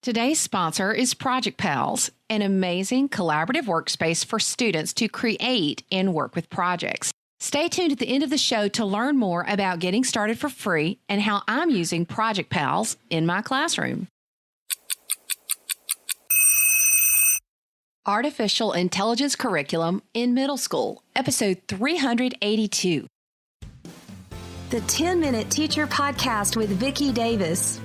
Today's sponsor is Project Pals, an amazing collaborative workspace for students to create and work with projects. Stay tuned at the end of the show to learn more about getting started for free and how I'm using Project Pals in my classroom. Artificial Intelligence Curriculum in Middle School, Episode 382. The 10-Minute Teacher Podcast with Vicki Davis.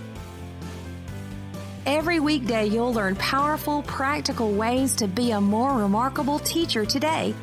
Every weekday, you'll learn powerful, practical ways to be a more remarkable teacher today.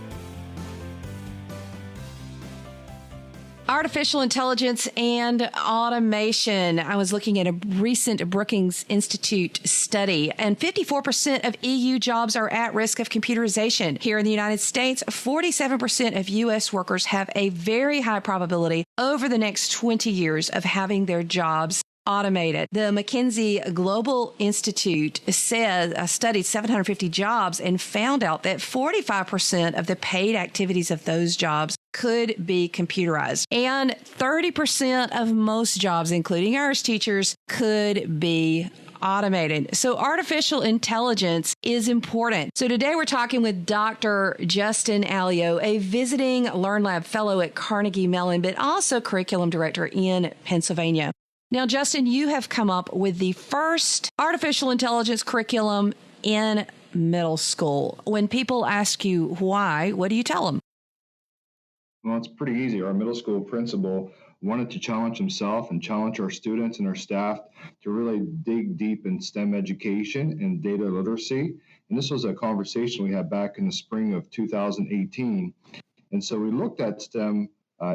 Artificial intelligence and automation. I was looking at a recent Brookings Institute study, and 54% of EU jobs are at risk of computerization. Here in the United States, 47% of U.S. workers have a very high probability over the next 20 years of having their jobs automated. The McKinsey Global Institute studied 750 jobs and found out that 45% of the paid activities of those jobs could be computerized. And 30% of most jobs, including ours teachers, could be automated. So artificial intelligence is important. So today we're talking with Dr. Justin Alio, a visiting LearnLab fellow at Carnegie Mellon, but also curriculum director in Pennsylvania. Now, Justin, you have come up with the first artificial intelligence curriculum in middle school. When people ask you why, what do you tell them? Well, it's pretty easy. Our middle school principal wanted to challenge himself and challenge our students and our staff to really dig deep in STEM education and data literacy. And this was a conversation we had back in the spring of 2018. And so we looked at STEM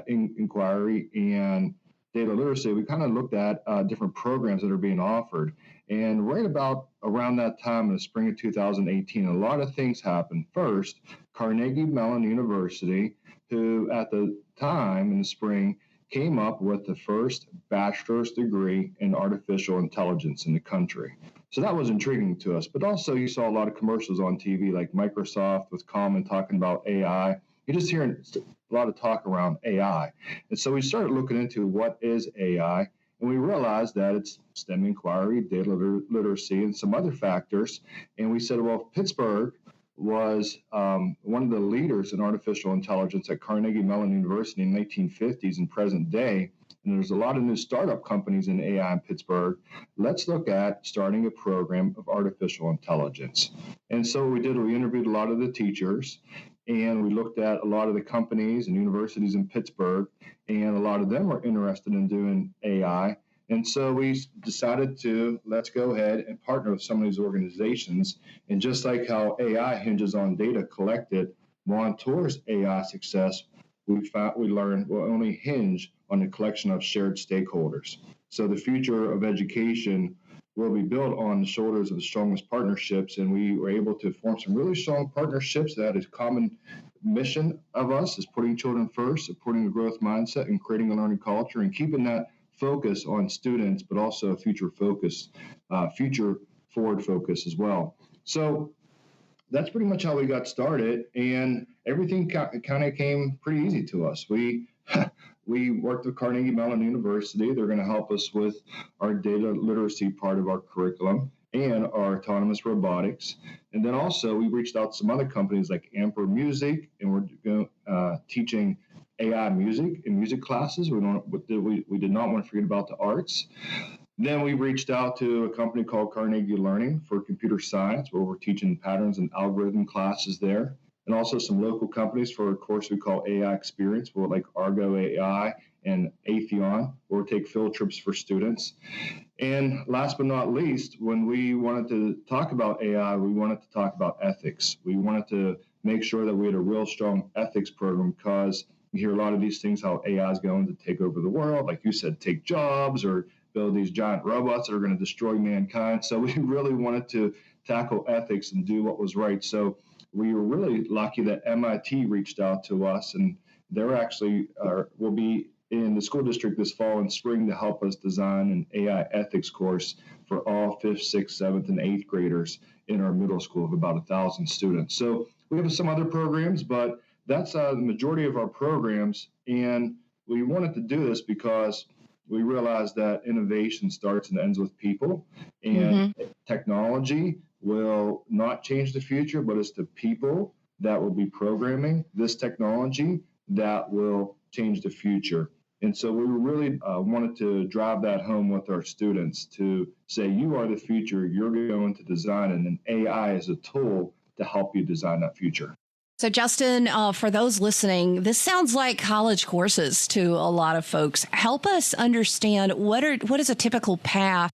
inquiry and data literacy. We kind of looked at different programs that are being offered. And right about around that time in the spring of 2018, a lot of things happened. First, Carnegie Mellon University, who at the time in the spring came up with the first bachelor's degree in artificial intelligence in the country. So that was intriguing to us. But also you saw a lot of commercials on TV like Microsoft with Common talking about AI. You're just hearing a lot of talk around AI. And so we started looking into what is AI, and we realized that it's STEM inquiry, data literacy, and some other factors. And we said, well, Pittsburgh was one of the leaders in artificial intelligence at Carnegie Mellon University in the 1950s and present day. And there's a lot of new startup companies in AI in Pittsburgh. Let's look at starting a program of artificial intelligence. And so what we did, we interviewed a lot of the teachers, and we looked at a lot of the companies and universities in Pittsburgh, and a lot of them were interested in doing AI. And so we decided to, let's go ahead and partner with some of these organizations. And just like how AI hinges on data collected, Montour's AI success, we learned will only hinge on the collection of shared stakeholders. So the future of education will be built on the shoulders of the strongest partnerships, and we were able to form some really strong partnerships that is common mission of us is putting children first, supporting a growth mindset, and creating a learning culture, and keeping that focus on students, but also a future forward focus as well. So that's pretty much how we got started, and everything kind of came pretty easy to us. We worked with Carnegie Mellon University. They're going to help us with our data literacy part of our curriculum and our autonomous robotics. And then also we reached out to some other companies like Amper Music, and we're teaching AI music in music classes. We did not want to forget about the arts. Then we reached out to a company called Carnegie Learning for computer science, where we're teaching patterns and algorithm classes there. And also some local companies for a course we call AI Experience, like Argo AI and Atheon, where we take field trips for students. And last but not least, when we wanted to talk about AI, we wanted to talk about ethics. We wanted to make sure that we had a real strong ethics program, because you hear a lot of these things, how AI is going to take over the world, like you said, take jobs or build these giant robots that are going to destroy mankind. So we really wanted to tackle ethics and do what was right. So we were really lucky that MIT reached out to us, and they're actually will be in the school district this fall and spring to help us design an AI ethics course for all 5th, 6th, 7th, and 8th graders in our middle school of about 1,000 students. So we have some other programs, but that's the majority of our programs. And we wanted to do this because we realized that innovation starts and ends with people. And technology will not change the future, but it's the people that will be programming this technology that will change the future. And so we really wanted to drive that home with our students to say, you are the future, you're going to design it, and AI is a tool to help you design that future. So, Justin, for those listening, this sounds like college courses to a lot of folks. Help us understand what is a typical path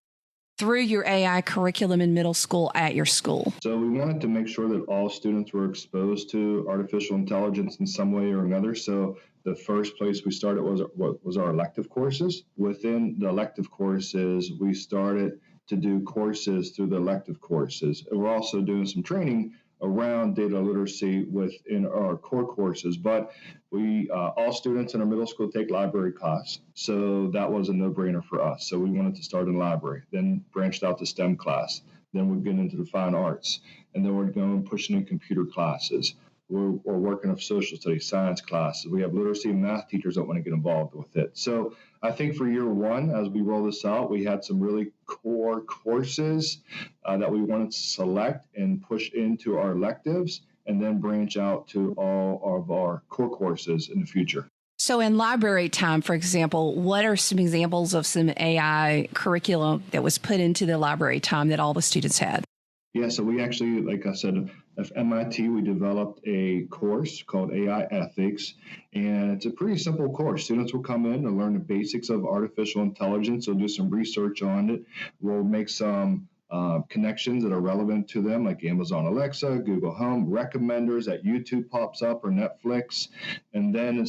through your AI curriculum in middle school at your school. So we wanted to make sure that all students were exposed to artificial intelligence in some way or another. So the first place we started was our elective courses. Within the elective courses, we started to do courses through the elective courses. And we're also doing some training around data literacy within our core courses, but we all students in our middle school take library class, so that was a no-brainer for us. So we wanted to start in library, then branched out to STEM class, then we'd get into the fine arts, and then we're going pushing in computer classes. We're working with social studies, science classes. We have literacy and math teachers that want to get involved with it. So I think for year one, as we roll this out, we had some really core courses that we wanted to select and push into our electives, and then branch out to all of our core courses in the future. So in library time, for example, what are some examples of some AI curriculum that was put into the library time that all the students had? Yeah, so we actually, like I said, at MIT, we developed a course called AI Ethics, and it's a pretty simple course. Students will come in and learn the basics of artificial intelligence. They'll do some research on it. We'll make some connections that are relevant to them, like Amazon Alexa, Google Home, recommenders that YouTube pops up, or Netflix. And then,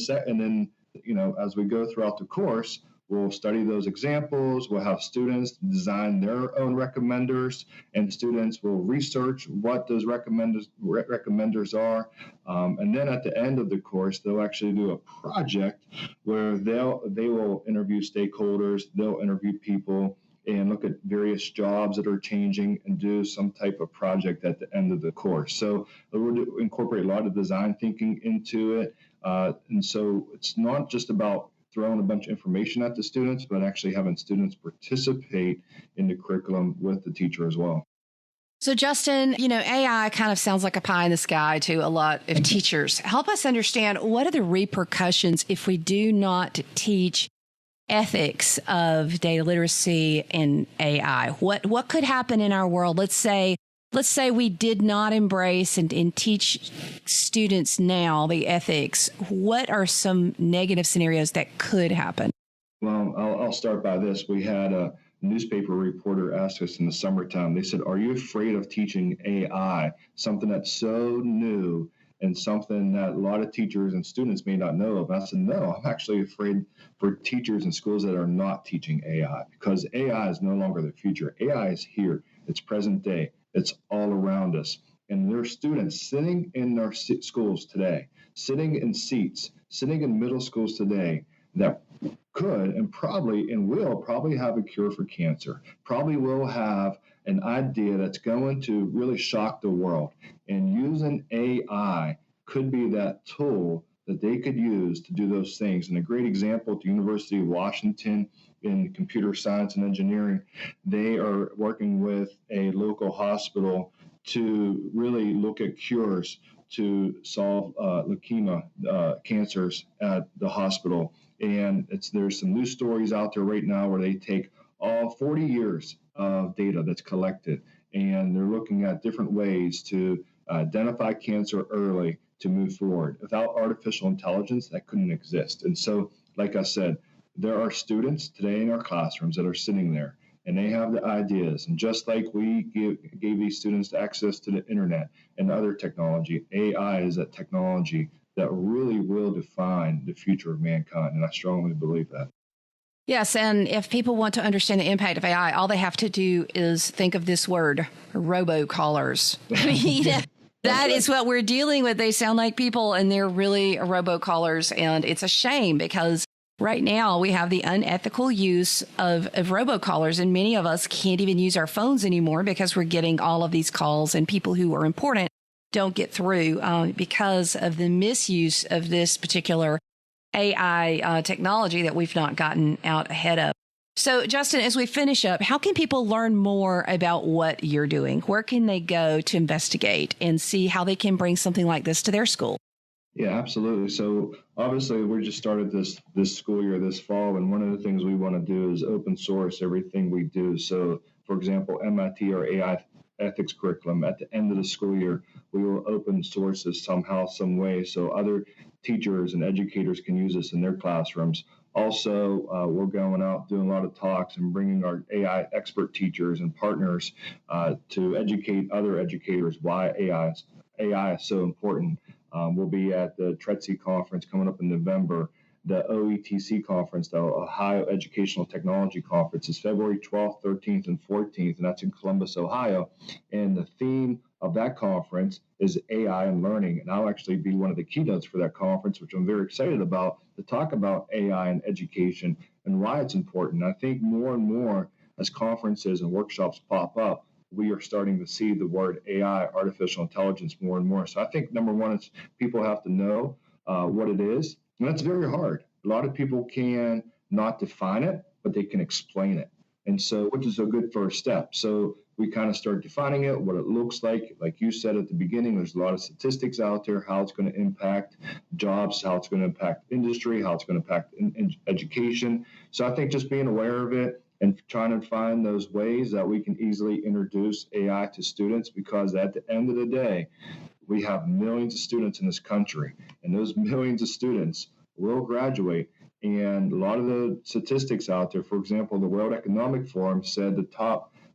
as we go throughout the course, we'll study those examples. We'll have students design their own recommenders, and students will research what those recommenders are. And then at the end of the course, they'll actually do a project where they will interview stakeholders, they'll interview people, and look at various jobs that are changing and do some type of project at the end of the course. So we'll incorporate a lot of design thinking into it. And so it's not just about throwing a bunch of information at the students, but actually having students participate in the curriculum with the teacher as well. So, Justin, AI kind of sounds like a pie in the sky to a lot of teachers. Help us understand, what are the repercussions if we do not teach ethics of data literacy and AI? What could happen in our world? Let's say we did not embrace and teach students now the ethics. What are some negative scenarios that could happen? Well, I'll start by this. We had a newspaper reporter ask us in the summertime. They said, "Are you afraid of teaching AI, something that's so new and something that a lot of teachers and students may not know of?" And I said, "No, I'm actually afraid for teachers and schools that are not teaching AI, because AI is no longer the future. AI is here. It's present day. It's all around us." And there are students sitting in our schools today, sitting in seats, sitting in middle schools today that could and will probably have a cure for cancer, probably will have an idea that's going to really shock the world. And using AI could be that tool that they could use to do those things. And a great example at the University of Washington in computer science and engineering, they are working with a local hospital to really look at cures to solve leukemia cancers at the hospital. And there's some news stories out there right now where they take all 40 years of data that's collected, and they're looking at different ways to identify cancer early to move forward. Without artificial intelligence, that couldn't exist. And so, like I said, there are students today in our classrooms that are sitting there, and they have the ideas. And just like we gave these students access to the internet and other technology, AI is that technology that really will define the future of mankind. And I strongly believe that. Yes, and if people want to understand the impact of AI, all they have to do is think of this word, robocallers. That is what we're dealing with. They sound like people, and they're really robocallers. And it's a shame, because right now we have the unethical use of robocallers, and many of us can't even use our phones anymore because we're getting all of these calls, and people who are important don't get through because of the misuse of this particular AI technology that we've not gotten out ahead of. So, Justin, as we finish up, how can people learn more about what you're doing? Where can they go to investigate and see how they can bring something like this to their school? Yeah, absolutely. So obviously we just started this school year this fall, and one of the things we want to do is open source everything we do. So for example, MIT or AI ethics curriculum at the end of the school year, we will open source this somehow, some way, so other teachers and educators can use this in their classrooms. Also, we're going out doing a lot of talks and bringing our AI expert teachers and partners to educate other educators why AI is so important. We'll be at the TRETC conference coming up in November. The OETC conference, the Ohio Educational Technology Conference, is February 12th, 13th, and 14th, and that's in Columbus, Ohio. And the theme of that conference is AI and learning. And I'll actually be one of the keynotes for that conference, which I'm very excited about, to talk about AI and education and why it's important. I think more and more as conferences and workshops pop up, we are starting to see the word AI, artificial intelligence, more and more. So I think number one is people have to know what it is. And that's very hard. A lot of people can not define it, but they can explain it. And so, which is a good first step. So we kind of start defining it, what it looks like. Like you said at the beginning, there's a lot of statistics out there, how it's going to impact jobs, how it's going to impact industry, how it's going to impact in education. So I think just being aware of it and trying to find those ways that we can easily introduce AI to students, because at the end of the day, we have millions of students in this country, and those millions of students will graduate. And a lot of the statistics out there, for example, the World Economic Forum said the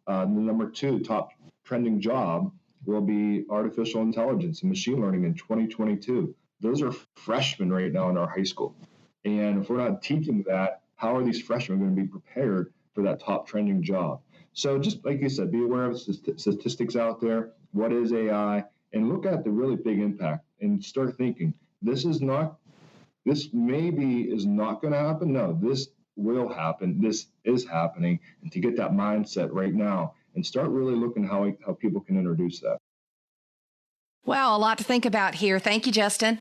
number 2 top trending job will be artificial intelligence and machine learning in 2022. Those are freshmen right now in our high school. And if we're not teaching that, how are these freshmen going to be prepared for that top trending job? So just like you said, be aware of the statistics out there. What is AI? And look at the really big impact and start thinking, this maybe is not going to happen. No, this will happen. This is happening. And to get that mindset right now and start really looking how people can introduce that. Well, a lot to think about here. Thank you, Justin.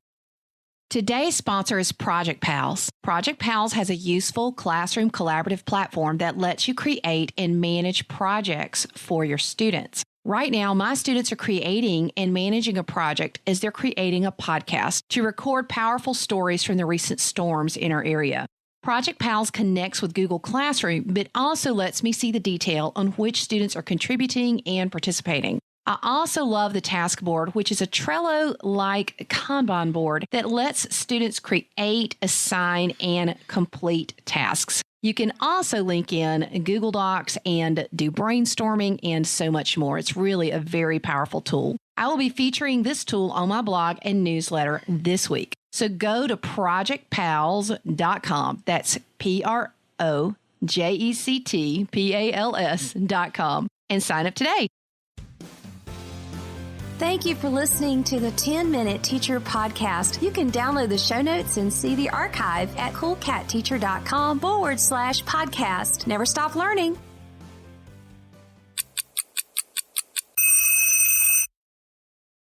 Today's sponsor is Project Pals. Project Pals has a useful classroom collaborative platform that lets you create and manage projects for your students. Right now, my students are creating and managing a project as they're creating a podcast to record powerful stories from the recent storms in our area. Project Pals connects with Google Classroom, but also lets me see the detail on which students are contributing and participating. I also love the task board, which is a Trello-like Kanban board that lets students create, assign, and complete tasks. You can also link in Google Docs and do brainstorming and so much more. It's really a very powerful tool. I will be featuring this tool on my blog and newsletter this week. So go to projectpals.com. That's projectpals.com and sign up today. Thank you for listening to the 10-Minute Teacher Podcast. You can download the show notes and see the archive at coolcatteacher.com/podcast. Never stop learning.